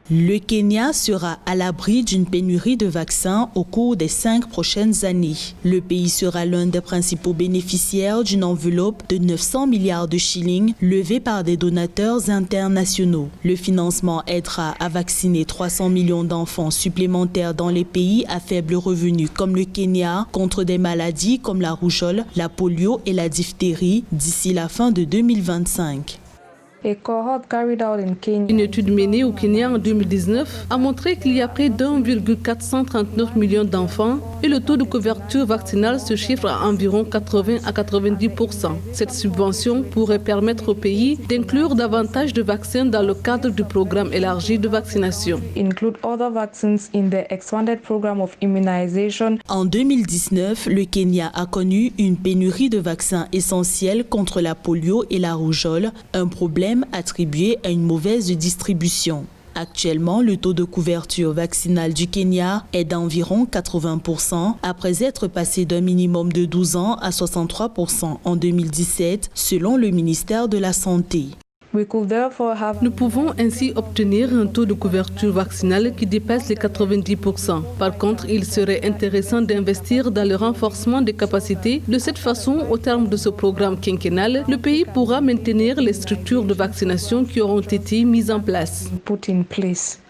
Le Kenya sera à l'abri d'une pénurie de vaccins au cours des 5 prochaines années. Le pays sera l'un des principaux bénéficiaires d'une enveloppe de 900 milliards de shillings levée par des donateurs internationaux. Le financement aidera à vacciner 300 millions d'enfants supplémentaires dans les pays à faible revenu comme le Kenya contre des maladies comme la rougeole, la polio et la diphtérie d'ici la fin de 2025. Une étude menée au Kenya en 2019 a montré qu'il y a près d'1,439 millions d'enfants et le taux de couverture vaccinale se chiffre à environ 80 à 90%. Cette subvention pourrait permettre au pays d'inclure davantage de vaccins dans le cadre du programme élargi de vaccination. En 2019, le Kenya a connu une pénurie de vaccins essentiels contre la polio et la rougeole, un problème attribué à une mauvaise distribution. Actuellement, le taux de couverture vaccinale du Kenya est d'environ 80% après être passé d'un minimum de 12 ans à 63% en 2017 selon le ministère de la Santé. Nous pouvons ainsi obtenir un taux de couverture vaccinale qui dépasse les 90%. Par contre, il serait intéressant d'investir dans le renforcement des capacités. De cette façon, au terme de ce programme quinquennal, le pays pourra maintenir les structures de vaccination qui auront été mises en place.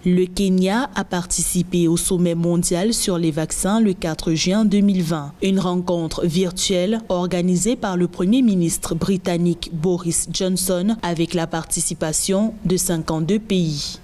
Le Kenya a participé au sommet mondial sur les vaccins le 4 juin 2020, une rencontre virtuelle organisée par le Premier ministre britannique Boris Johnson avec la participation de 52 pays.